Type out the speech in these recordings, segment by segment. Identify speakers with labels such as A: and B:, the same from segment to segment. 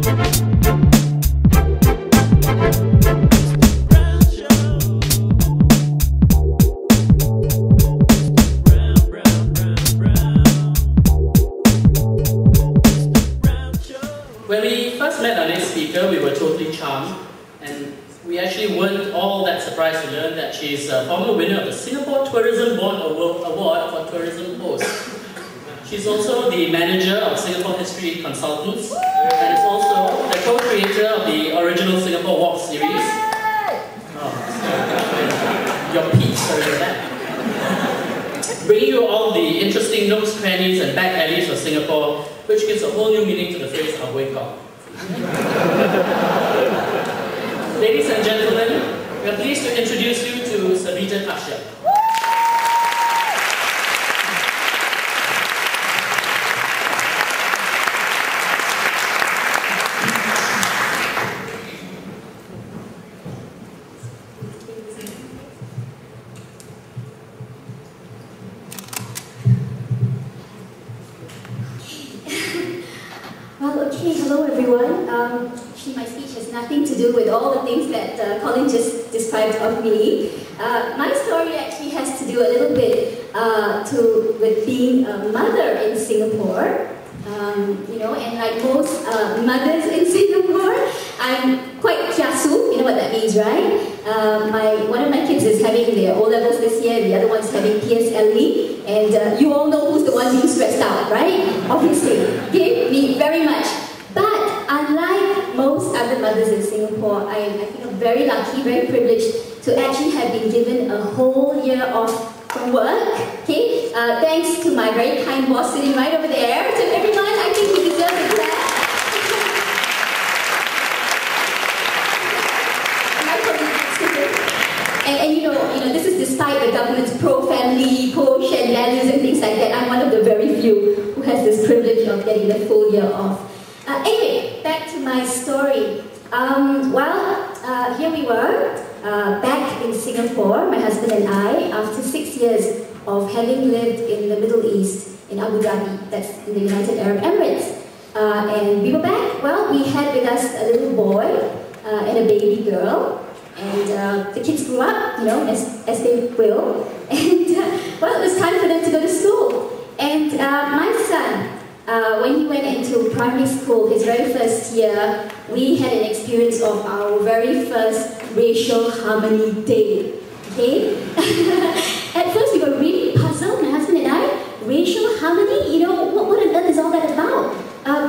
A: When we first met our next speaker, we were totally charmed, and we actually weren't all that surprised to learn that she's a former winner of the Singapore Tourism Board Award for Tourism Host. She's also the manager of Singapore History Consultants, and is also the co-creator of the original Singapore Walk series. Oh, your peeps, sorry for that. Bringing you all the interesting nooks, crannies, and back alleys of Singapore, which gives a whole new meaning to the phrase "wake up." Ladies and gentlemen, we are pleased to introduce you to Savita Kashyap.
B: Hello everyone. My speech has nothing to do with all the things that Colin just described of me. My story actually has to do a little bit with being a mother in Singapore. You know, and like most mothers in Singapore, I'm quite kiasu. You know what that means, right? One of my kids is having their O-levels this year, the other one's having PSLE, and you all know who's the one being stressed out, right? Obviously, okay? Me very much. But unlike most other mothers in Singapore, I think I'm very lucky, very privileged to actually have been given a whole year off from work. Okay, thanks to my very kind boss sitting right over there. So everyone, I think you deserve a clap. And you know, this is despite the government's pro-family push and values and things like that. I'm one of the very few who has this privilege of getting the full year off. Anyway, back to my story. Here we were, back in Singapore, my husband and I, after 6 years of having lived in the Middle East, in Abu Dhabi, that's in the United Arab Emirates. And we were back. Well, we had with us a little boy and a baby girl. And the kids grew up, as they will. And, well, it was time for them to go to school. And my son, when he went into primary school, his very first year, we had an experience of our very first racial harmony day. Okay? At first we were really puzzled, my husband and I. Racial harmony? What on earth is all that about?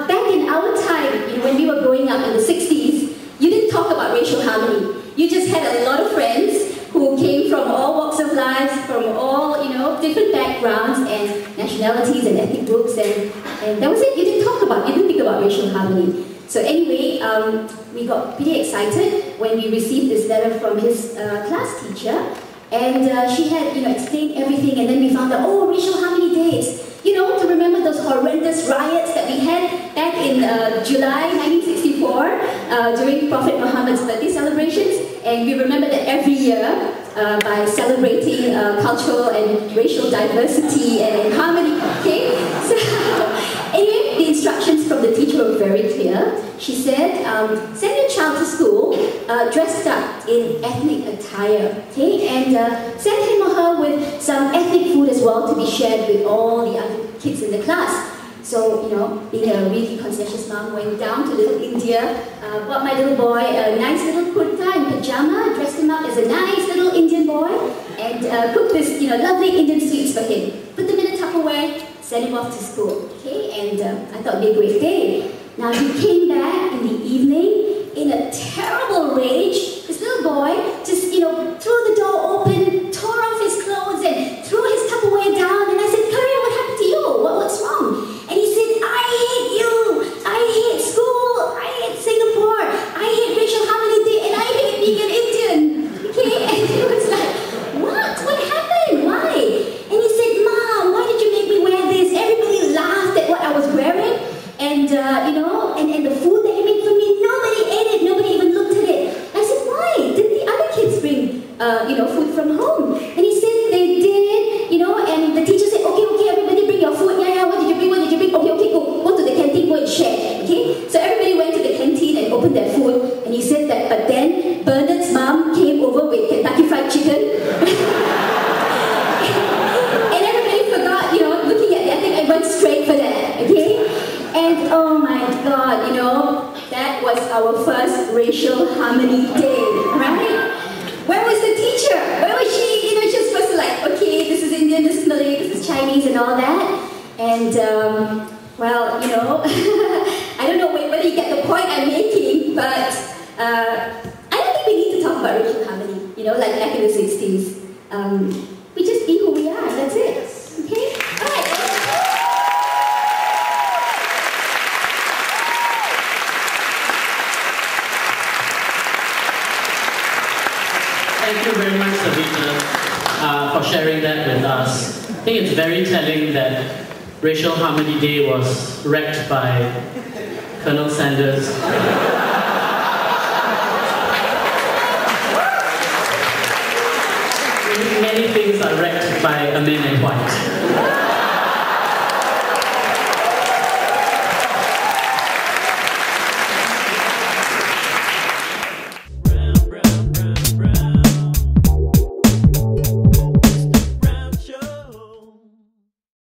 B: Back in our time, when we were growing up in the 60s, you didn't talk about racial harmony. You just had a lot of friends who came from all walks of life, from all, different backgrounds and nationalities and ethnic groups, and that was it. You didn't think about racial harmony. So anyway, we got pretty excited when we received this letter from his class teacher, and she had, explained everything, and then we found out, oh, racial harmony days. To remember those horrendous riots that we had back in July 1964 during Prophet Muhammad's birthday celebrations. And we remember that every year by celebrating cultural and racial diversity and harmony. Okay? So, anyway, the instructions from the teacher were very clear. She said, send your child to school dressed up in ethnic attire, okay? And send him or her with some ethnic food as well to be shared with all the other kids in the class. So, being a really conscientious mom, went down to Little India, bought my little boy a nice little kurta and pajama, dressed him up as a nice little Indian boy, and cooked this, lovely Indian sweets for him. Put them in a Tupperware, sent him off to school, okay? And I thought it'd be a great day. Now, he came back in the evening in a terrible rage. This little boy just, threw the door open, tore off his clothes, and threw his Tupperware down. And I said, Karia, what happened to you? What's wrong? And he said, I hate you. I hate school. I hate Singapore. I hate racial harmony day. And I hate being an Indian. Okay? And he was like, what? What happened? Why? And he said, Mom, why did you make me wear this? Everybody laughed at what I was wearing. And, and the food that he made for me, nobody ate it. Nobody even looked at it. I said, why? Didn't the other kids bring, food from home? And he said they did, and the teacher said, okay, everybody bring your food. Yeah, what did you bring? Okay, go to the canteen, go and share. Okay? So everybody went to the canteen. And oh my God, you know, that was our first racial harmony day, right? Where was the teacher? Where was she? You know, she was supposed to like, okay, this is Indian, this is Malay, this is Chinese and all that. And well, you know, I don't know whether you get the point I'm making, but I don't think we need to talk about racial harmony, you know, like back in the 60s. We just be who we are, that's it. Okay? Alright.
A: Thank you very much, Savita, for sharing that with us. I think it's very telling that Racial Harmony Day was wrecked by Colonel Sanders. Many things are wrecked by a man in white.